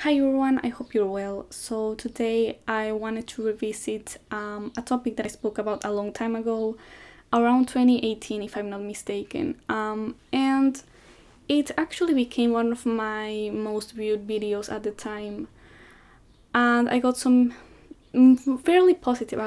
Hi everyone, I hope you're well. So today I wanted to revisit a topic that I spoke about a long time ago, around 2018 if I'm not mistaken. And it actually became one of my most viewed videos at the time. And I got some fairly positive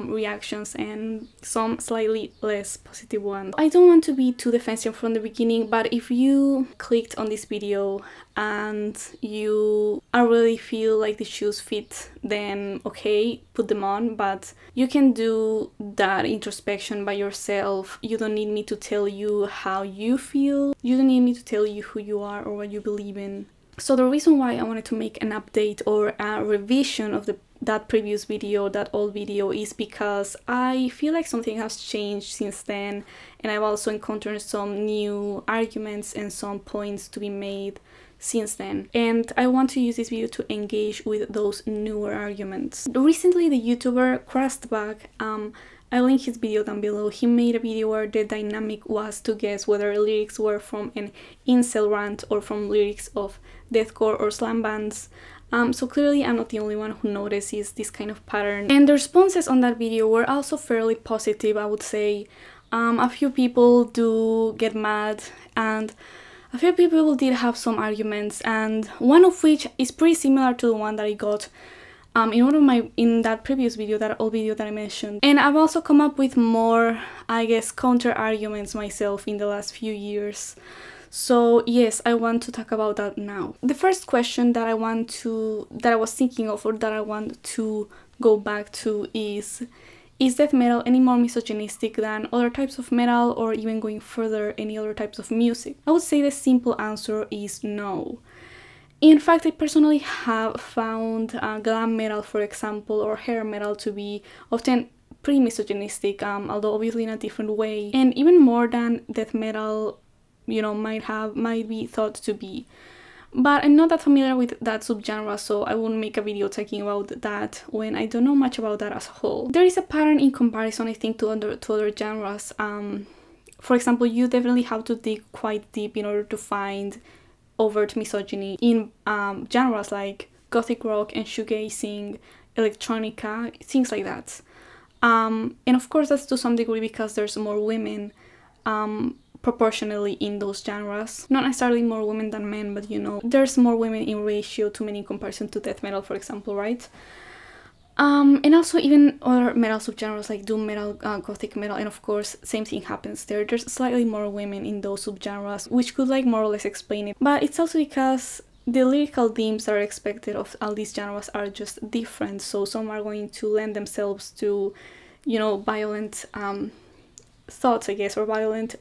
reactions and some slightly less positive ones. I don't want to be too defensive from the beginning, but if you clicked on this video and you already feel like the shoes fit, then okay, put them on, but you can do that introspection by yourself. You don't need me to tell you how you feel. You don't need me to tell you who you are or what you believe in. So the reason why I wanted to make an update or a revision of that previous video, that old video, is because I feel like something has changed since then, and I've also encountered some new arguments and some points to be made since then, and I want to use this video to engage with those newer arguments. Recently, the YouTuber Crustback, I'll link his video down below. He made a video where the dynamic was to guess whether lyrics were from an incel rant or from lyrics of deathcore or slam bands. So clearly I'm not the only one who notices this kind of pattern. And the responses on that video were also fairly positive, I would say. A few people do get mad, and a few people did have some arguments, and one of which is pretty similar to the one that I got in that previous video, that old video that I mentioned. And I've also come up with more, I guess, counter arguments myself in the last few years. So yes, I want to talk about that now. The first question that I was thinking of, or that I want to go back to, is death metal any more misogynistic than other types of metal, or even going further, any other types of music? I would say the simple answer is no. In fact, I personally have found glam metal, for example, or hair metal to be often pretty misogynistic, although obviously in a different way, and even more than death metal, you know, might be thought to be. But I'm not that familiar with that subgenre, so I won't make a video talking about that when I don't know much about that as a whole. There is a pattern in comparison, I think, to other genres. For example, you definitely have to dig quite deep in order to find overt misogyny in genres like gothic rock and shoegazing, electronica, things like that. And of course that's to some degree because there's more women proportionally in those genres. Not necessarily more women than men, but you know, there's more women in ratio to men in comparison to death metal, for example, right? And also even other metal subgenres like doom metal, gothic metal, and of course same thing happens there. There's slightly more women in those subgenres, which could like more or less explain it. But it's also because the lyrical themes that are expected of all these genres are just different. So some are going to lend themselves to, you know, violent thoughts, I guess, or violent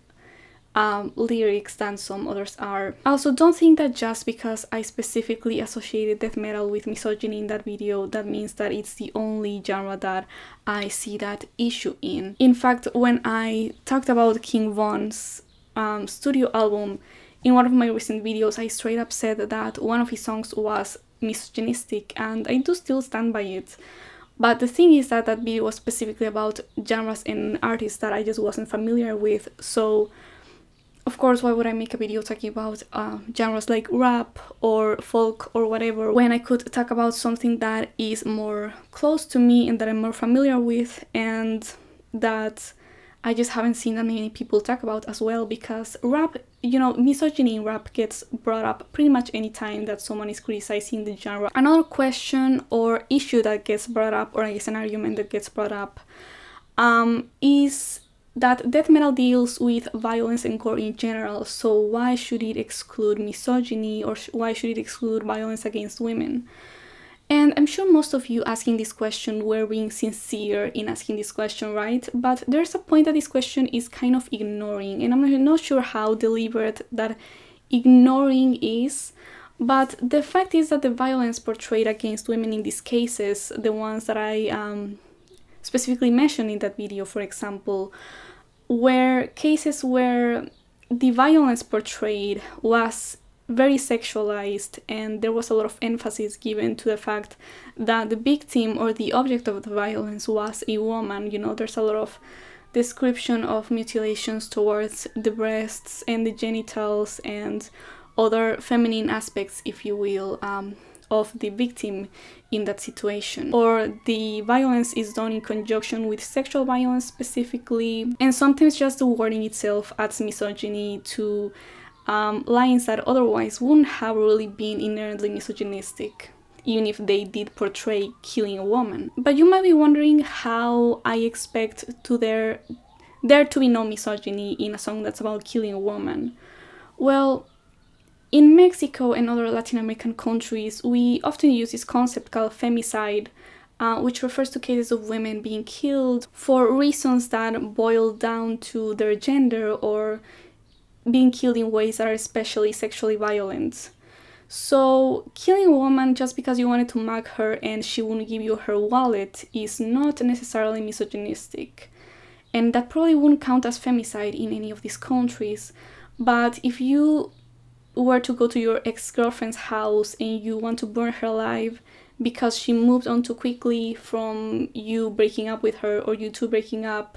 lyrics than some others are. Also, don't think that just because I specifically associated death metal with misogyny in that video, that means that it's the only genre that I see that issue in. In fact, when I talked about King Von's studio album in one of my recent videos, I straight up said that one of his songs was misogynistic, and I do still stand by it. But the thing is that that video was specifically about genres and artists that I just wasn't familiar with, so of course, why would I make a video talking about genres like rap or folk or whatever, when I could talk about something that is more close to me and that I'm more familiar with, and that I just haven't seen that many people talk about as well, because rap, you know, misogyny in rap gets brought up pretty much any time that someone is criticizing the genre. Another question or issue that gets brought up, or I guess an argument that gets brought up, is that death metal deals with violence and gore in general, so why should it exclude misogyny, or why should it exclude violence against women? And I'm sure most of you asking this question were being sincere in asking this question, right? But there's a point that this question is kind of ignoring, and I'm not sure how deliberate that ignoring is, but the fact is that the violence portrayed against women in these cases, the ones that I specifically mentioned in that video, for example, were cases where the violence portrayed was very sexualized, and there was a lot of emphasis given to the fact that the victim or the object of the violence was a woman. You know, there's a lot of description of mutilations towards the breasts and the genitals and other feminine aspects, if you will, of the victim in that situation. Or the violence is done in conjunction with sexual violence specifically, and sometimes just the wording itself adds misogyny to lines that otherwise wouldn't have really been inherently misogynistic, even if they did portray killing a woman. But you might be wondering how I expect there to be no misogyny in a song that's about killing a woman. Well, in Mexico and other Latin American countries, we often use this concept called femicide, which refers to cases of women being killed for reasons that boil down to their gender or being killed in ways that are especially sexually violent. So killing a woman just because you wanted to mug her and she wouldn't give you her wallet is not necessarily misogynistic. And that probably wouldn't count as femicide in any of these countries. But if you were to go to your ex-girlfriend's house and you want to burn her alive because she moved on too quickly from you breaking up with her or you two breaking up,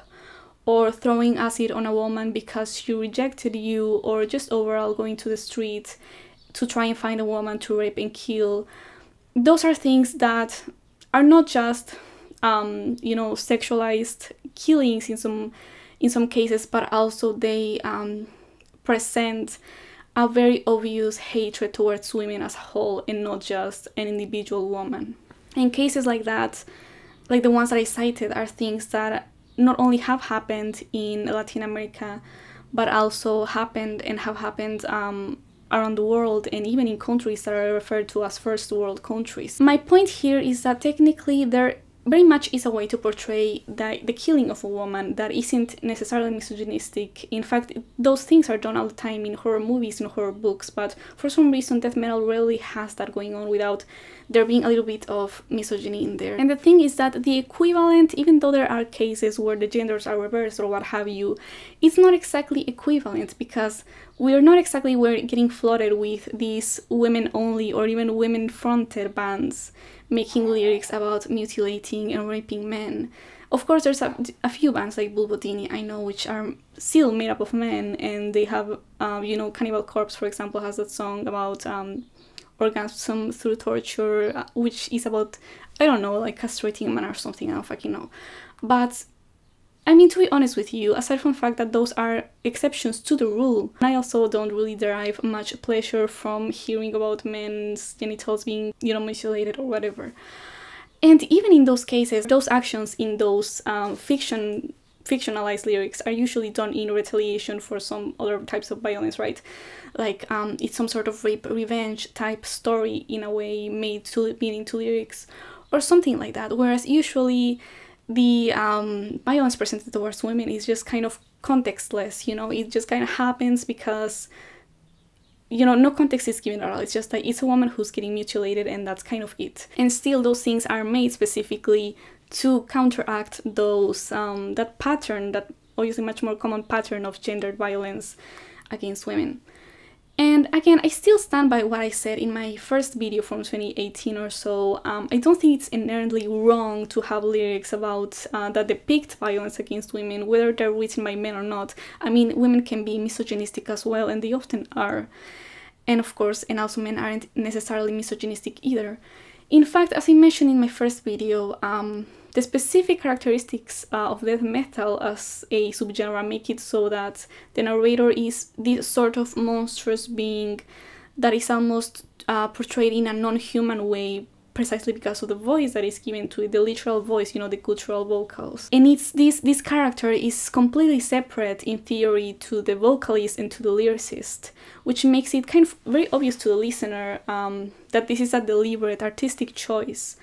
or throwing acid on a woman because she rejected you, or just overall going to the street to try and find a woman to rape and kill, those are things that are not just sexualized killings in some cases, but also they present a very obvious hatred towards women as a whole and not just an individual woman. And cases like that, like the ones that I cited, are things that not only have happened in Latin America, but also happened and have happened around the world, and even in countries that are referred to as first world countries. My point here is that technically there very much is a way to portray the killing of a woman that isn't necessarily misogynistic. In fact, those things are done all the time in horror movies and horror books, but for some reason death metal rarely has that going on without there being a little bit of misogyny in there. And the thing is that the equivalent, even though there are cases where the genders are reversed or what have you, it's not exactly equivalent, because we're not exactly getting flooded with these women-only or even women-fronted bands making lyrics about mutilating and raping men. Of course, there's a few bands like Bulbotini, I know, which are still made up of men, and they have, Cannibal Corpse, for example, has that song about orgasm through torture, which is about, I don't know, like castrating a man or something, I don't fucking know. But I mean, to be honest with you, aside from the fact that those are exceptions to the rule, I also don't really derive much pleasure from hearing about men's genitals being, mutilated or whatever. And even in those cases, those actions in those fictionalized lyrics are usually done in retaliation for some other types of violence, right? Like it's some sort of rape revenge type story in a way made to mean into lyrics or something like that, whereas usually the violence presented towards women is just kind of contextless, it just kind of happens because, no context is given at all. It's just like it's a woman who's getting mutilated and that's kind of it. And still those things are made specifically to counteract those, that pattern, that obviously much more common pattern of gendered violence against women. And again, I still stand by what I said in my first video from 2018 or so. I don't think it's inherently wrong to have lyrics about that depict violence against women, whether they're written by men or not. I mean, women can be misogynistic as well, and they often are. And of course, and also men aren't necessarily misogynistic either. In fact, as I mentioned in my first video, the specific characteristics of death metal as a subgenre make it so that the narrator is this sort of monstrous being that is almost portrayed in a non-human way, precisely because of the voice that is given to it, the literal voice, the guttural vocals. And it's this character is completely separate in theory to the vocalist and to the lyricist, which makes it kind of very obvious to the listener that this is a deliberate artistic choice,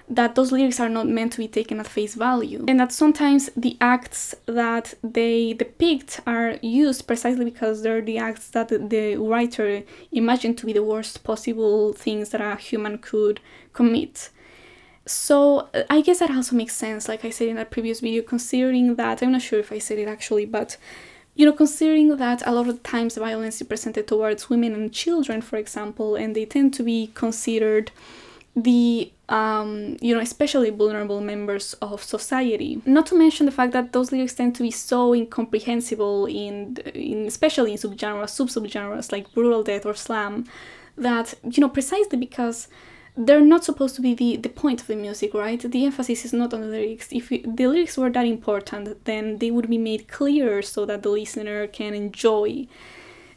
that those lyrics are not meant to be taken at face value, and that sometimes the acts that they depict are used precisely because they're the acts that the writer imagined to be the worst possible things that a human could commit. So I guess that also makes sense, like I said in that previous video, considering that, I'm not sure if I said it actually, but considering that a lot of times violence is presented towards women and children, for example, and they tend to be considered the you know, especially vulnerable members of society. Not to mention the fact that those lyrics tend to be so incomprehensible in especially in subgenres like brutal death or slam, that, you know, precisely because they're not supposed to be the point of the music, right? The emphasis is not on the lyrics. If the lyrics were that important, then they would be made clearer so that the listener can enjoy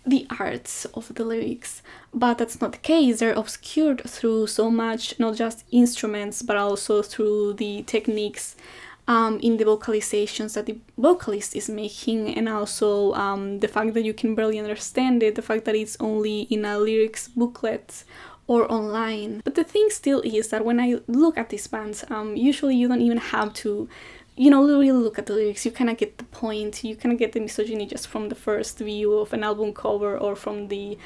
the arts of the lyrics. But that's not the case. They're obscured through so much, not just instruments, but also through the techniques in the vocalizations that the vocalist is making, and also the fact that you can barely understand it, the fact that it's only in a lyrics booklet or online. But the thing still is that when I look at these bands, usually you don't even have to, you know, really look at the lyrics. You kind of get the point. You kind of get the misogyny just from the first view of an album cover or from the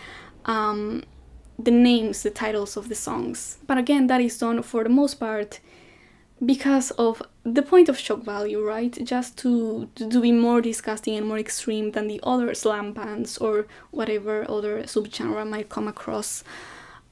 names, the titles of the songs. But again, that is done for the most part because of the point of shock value, right? Just to be more disgusting and more extreme than the other slam bands or whatever other subgenre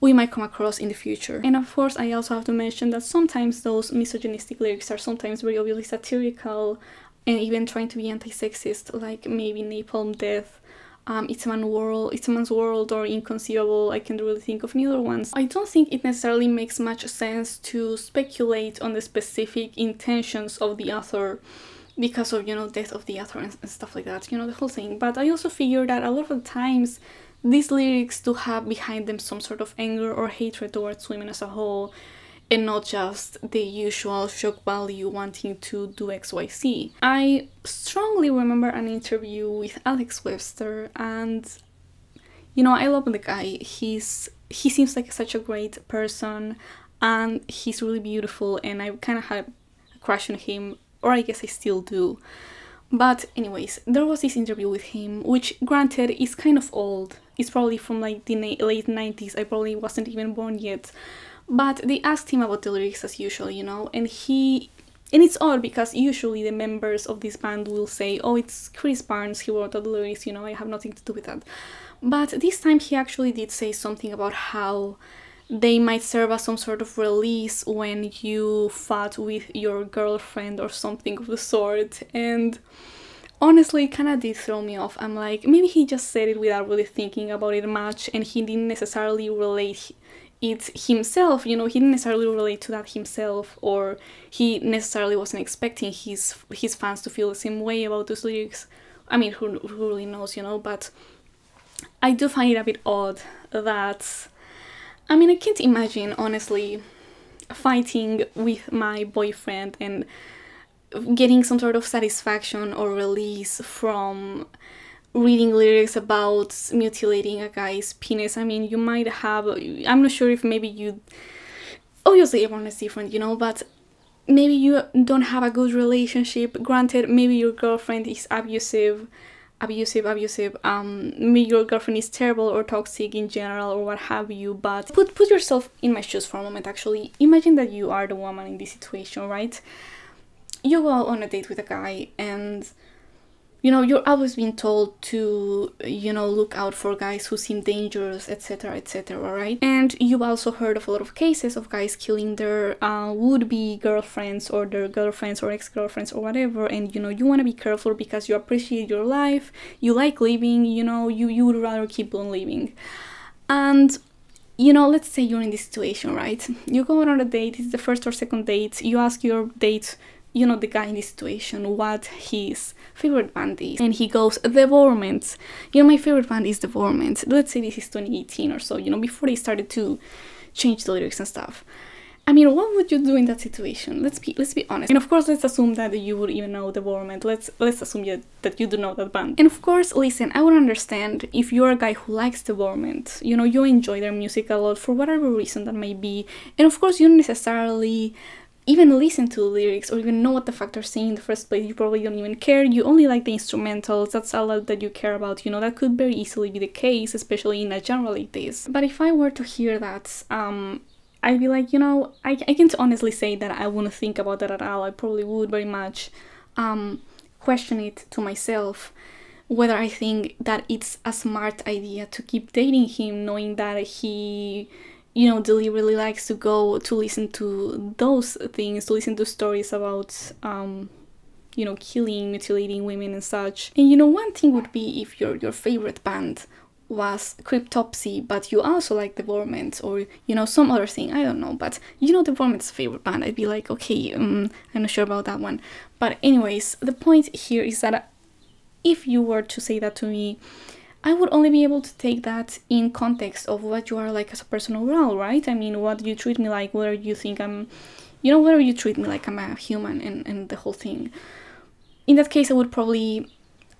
we might come across in the future. And of course, I also have to mention that sometimes those misogynistic lyrics are sometimes very obviously satirical and even trying to be anti-sexist, like maybe Napalm Death, It's a Man's World, or Inconceivable. I can't really think of any other ones. I don't think it necessarily makes much sense to speculate on the specific intentions of the author because of, you know, death of the author and stuff like that, you know, the whole thing. But I also figure that a lot of the times these lyrics do have behind them some sort of anger or hatred towards women as a whole, and not just the usual shock value wanting to do XYZ. I strongly remember an interview with Alex Webster, and, you know, I love the guy. He seems like such a great person, and he's really beautiful, and I kind of had a crush on him, or I guess I still do. But anyways, there was this interview with him, which granted is kind of old. It's probably from like the late 90s. I probably wasn't even born yet. But they asked him about the lyrics as usual, you know, and it's odd because usually the members of this band will say, oh, it's Chris Barnes, he wrote the lyrics, you know, I have nothing to do with that. But this time he actually did say something about how they might serve as some sort of release when you fought with your girlfriend or something of the sort. And honestly, it kind of did throw me off. I'm like, maybe he just said it without really thinking about it much, and he didn't necessarily relate it himself, you know, he didn't necessarily relate to that himself, or he necessarily wasn't expecting his fans to feel the same way about those lyrics. I mean, who really knows, you know, but I do find it a bit odd that, I mean, I can't imagine, honestly, fighting with my boyfriend and getting some sort of satisfaction or release from reading lyrics about mutilating a guy's penis. I mean, you might have, I'm not sure if maybe you, obviously everyone is different, you know, but maybe you don't have a good relationship. Granted, maybe your girlfriend is abusive, maybe your girlfriend is terrible or toxic in general or what have you, but put yourself in my shoes for a moment. Actually, imagine that you are the woman in this situation, right? You go on a date with a guy, and you know, you're always being told to, you know, look out for guys who seem dangerous, etc, right? And you've also heard of a lot of cases of guys killing their would-be girlfriends or their girlfriends or ex-girlfriends or whatever, and, you know, you want to be careful because you appreciate your life, you like living, you know, you would rather keep on living. And, you know, let's say you're in this situation, right? You go on a date, it's the first or second date, you ask your date, you know, the guy in this situation, what his favorite band is, and he goes, Devorment. You know, my favorite band is Devorment. Let's say this is 2018 or so, you know, before they started to change the lyrics and stuff. I mean, what would you do in that situation? Let's be honest. And of course, let's assume that you would even know Devorment. Let's assume that you do know that band. And of course, listen, I would understand if you're a guy who likes Devorment. You know, you enjoy their music a lot for whatever reason that may be, and of course, you don't necessarily even listen to the lyrics or even know what the fuck they're saying in the first place. You probably don't even care, you only like the instrumentals, that's all that you care about, you know. That could very easily be the case, especially in a genre like this. But if I were to hear that, I'd be like, you know, I can't honestly say that I wouldn't think about that at all. I probably would very much question it to myself, whether I think that it's a smart idea to keep dating him, knowing that he, you know, Dilly really likes to go to listen to those things, to listen to stories about you know, killing, mutilating women and such. And you know, one thing would be if your favorite band was Cryptopsy, but you also like the Vorment, or you know, some other thing, I don't know, but you know, the Vorment's favorite band, I'd be like, okay, I'm not sure about that one. But anyways, the point here is that if you were to say that to me, I would only be able to take that in context of what you are like as a person overall, right? I mean, what you treat me like, whether you think I'm, you know, whether you treat me like I'm a human, and the whole thing. In that case, I would probably,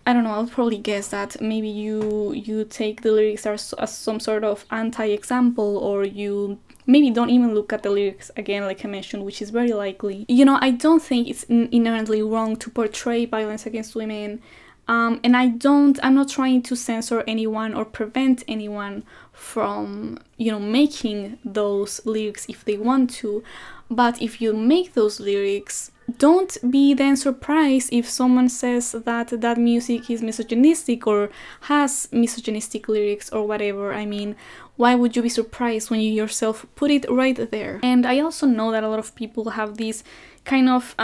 I don't know, I would probably guess that maybe you take the lyrics as some sort of anti-example, or you maybe don't even look at the lyrics again, like I mentioned, which is very likely. You know, I don't think it's inherently wrong to portray violence against women. And I'm not trying to censor anyone or prevent anyone from, you know, making those lyrics if they want to. But if you make those lyrics, don't be then surprised if someone says that that music is misogynistic or has misogynistic lyrics or whatever. I mean, why would you be surprised when you yourself put it right there? And I also know that a lot of people have this kind of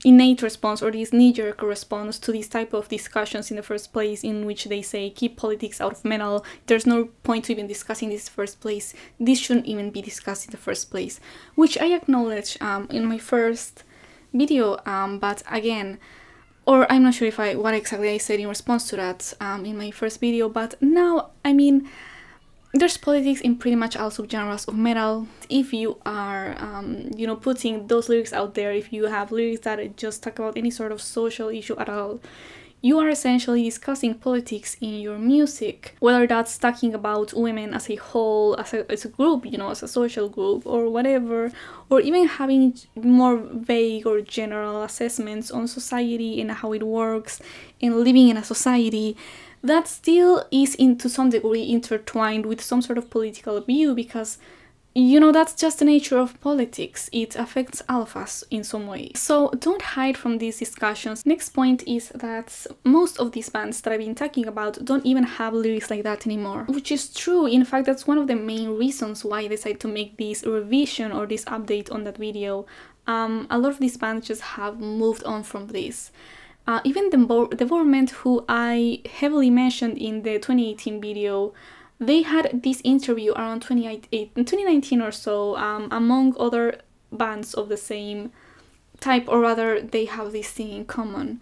innate response, or this knee-jerk response to these type of discussions in the first place, in which they say keep politics out of metal, there's no point to even discussing this first place, this shouldn't even be discussed in the first place, which I acknowledge in my first video, but again, or I'm not sure if what exactly I said in response to that in my first video, but now, I mean, there's politics in pretty much all subgenres of metal. If you are, you know, putting those lyrics out there, if you have lyrics that just talk about any sort of social issue at all, you are essentially discussing politics in your music, whether that's talking about women as a whole, as a group, you know, as a social group or whatever, or even having more vague or general assessments on society and how it works and living in a society. That still is to some degree intertwined with some sort of political view, because, you know, that's just the nature of politics. It affects all of us in some way. So don't hide from these discussions. Next point is that most of these bands that I've been talking about don't even have lyrics like that anymore, which is true. In fact, that's one of the main reasons why I decided to make this revision or this update on that video. A lot of these bands just have moved on from this. Even the Vorment, who I heavily mentioned in the 2018 video, they had this interview around 2019 or so, among other bands of the same type, or rather they have this thing in common,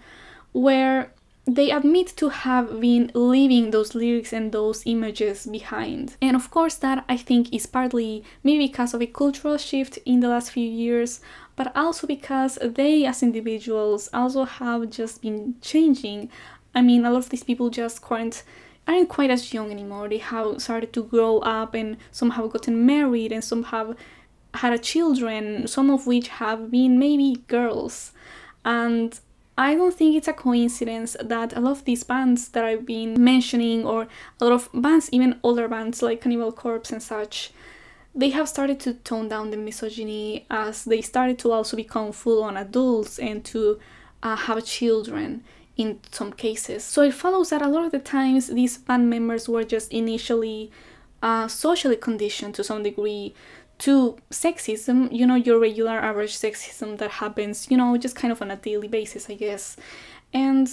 where they admit to have been leaving those lyrics and those images behind. And of course that, I think, is partly maybe because of a cultural shift in the last few years, but also because they as individuals also have just been changing. I mean, a lot of these people just aren't quite as young anymore. They have started to grow up, and some have gotten married, and some have had children, some of which have been maybe girls. And I don't think it's a coincidence that a lot of these bands that I've been mentioning, or a lot of bands, even older bands like Cannibal Corpse and such, they have started to tone down the misogyny as they started to also become full-on adults and to have children in some cases. So it follows that a lot of the times these band members were just initially socially conditioned to some degree to sexism, you know, your regular average sexism that happens, you know, just kind of on a daily basis, I guess. And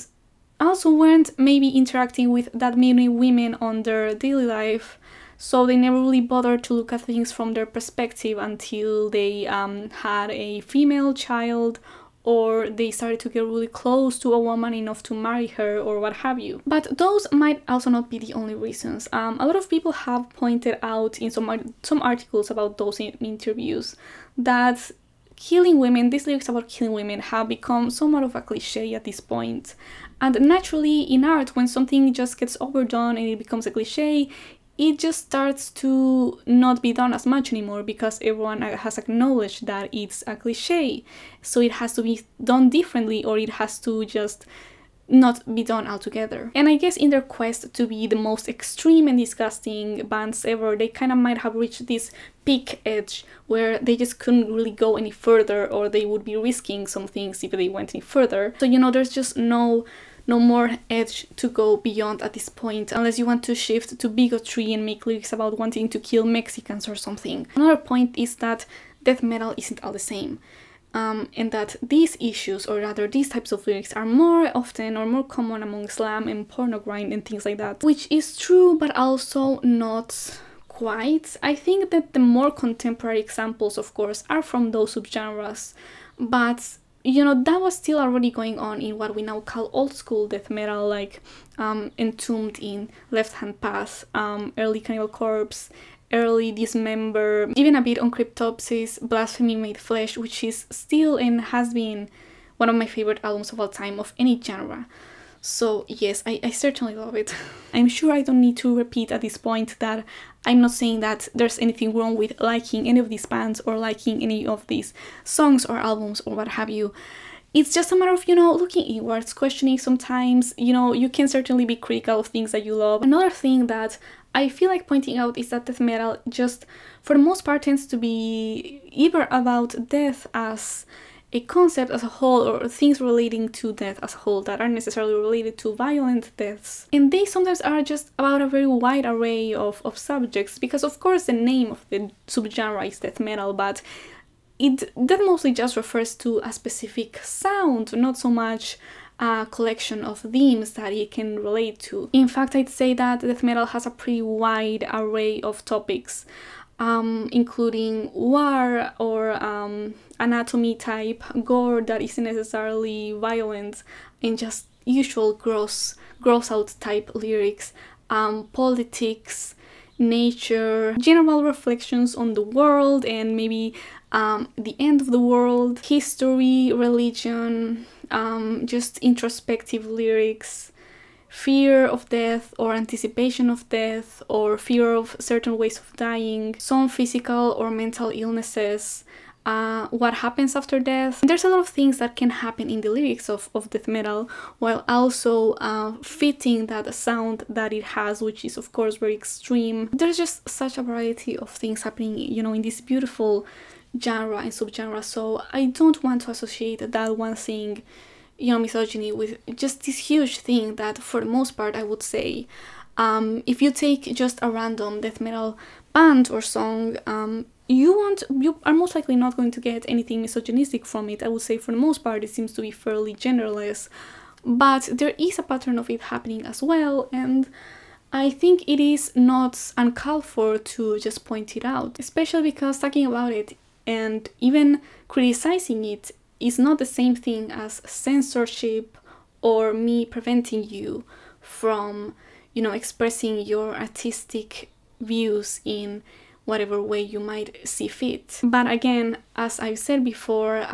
also weren't maybe interacting with that many women on their daily life, so they never really bothered to look at things from their perspective until they had a female child, or they started to get really close to a woman enough to marry her, or what have you. But those might also not be the only reasons. A lot of people have pointed out in some articles about those interviews that killing women, these lyrics about killing women, have become somewhat of a cliche at this point. And naturally, in art, when something just gets overdone and it becomes a cliche, it just starts to not be done as much anymore, because everyone has acknowledged that it's a cliche. So it has to be done differently, or it has to just not be done altogether. And I guess in their quest to be the most extreme and disgusting bands ever, they kind of might have reached this peak edge where they just couldn't really go any further, or they would be risking some things if they went any further. So, you know, there's just no no more edge to go beyond at this point, unless you want to shift to bigotry and make lyrics about wanting to kill Mexicans or something. Another point is that death metal isn't all the same. And that these issues, or rather these types of lyrics, are more often or more common among slam and porno grind and things like that. Which is true, but also not quite. I think that the more contemporary examples, of course, are from those subgenres, but you know, that was still already going on in what we now call old school death metal, like Entombed in Left Hand Path, early Cannibal Corpse, early Dismember, even a bit on Cryptopsys, Blasphemy Made Flesh, which is still and has been one of my favorite albums of all time of any genre. So yes, I certainly love it. I'm sure I don't need to repeat at this point that I'm not saying that there's anything wrong with liking any of these bands or liking any of these songs or albums or what have you. It's just a matter of, you know, looking inwards, questioning sometimes. You know, you can certainly be critical of things that you love. Another thing that I feel like pointing out is that death metal just, for the most part, tends to be either about death as a concept as a whole, or things relating to death as a whole that aren't necessarily related to violent deaths. And they sometimes are just about a very wide array of subjects, because of course the name of the subgenre is death metal, but that mostly just refers to a specific sound, not so much a collection of themes that it can relate to. In fact, I'd say that death metal has a pretty wide array of topics, including war or anatomy type, gore that isn't necessarily violent, and just usual gross out type lyrics, politics, nature, general reflections on the world and maybe the end of the world, history, religion, just introspective lyrics, fear of death or anticipation of death or fear of certain ways of dying, some physical or mental illnesses, what happens after death. There's a lot of things that can happen in the lyrics of death metal while also fitting that sound that it has, which is of course very extreme. There's just such a variety of things happening, you know, in this beautiful genre and subgenre, so I don't want to associate that one thing, you know, misogyny, with just this huge thing that for the most part I would say, if you take just a random death metal band or song, you are most likely not going to get anything misogynistic from it. I would say for the most part it seems to be fairly genderless, but there is a pattern of it happening as well, and I think it is not uncalled for to just point it out, especially because talking about it and even criticizing it is not the same thing as censorship or me preventing you from, you know, expressing your artistic views in whatever way you might see fit. But again, as I've said before,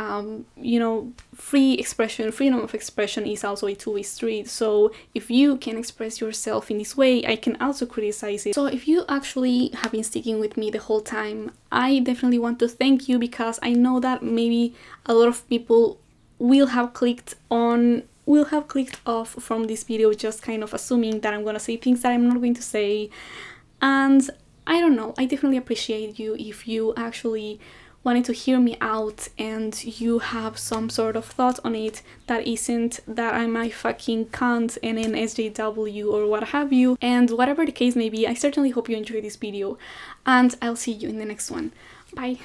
you know, freedom of expression is also a two-way street. So if you can express yourself in this way, I can also criticize it. So if you actually have been sticking with me the whole time, I definitely want to thank you, because I know that maybe a lot of people will have clicked off from this video just kind of assuming that I'm gonna say things that I'm not going to say. And I don't know, I definitely appreciate you if you actually wanted to hear me out and you have some sort of thought on it that isn't that I'm a fucking cunt and an SJW or what have you. And whatever the case may be, I certainly hope you enjoyed this video, and I'll see you in the next one. Bye!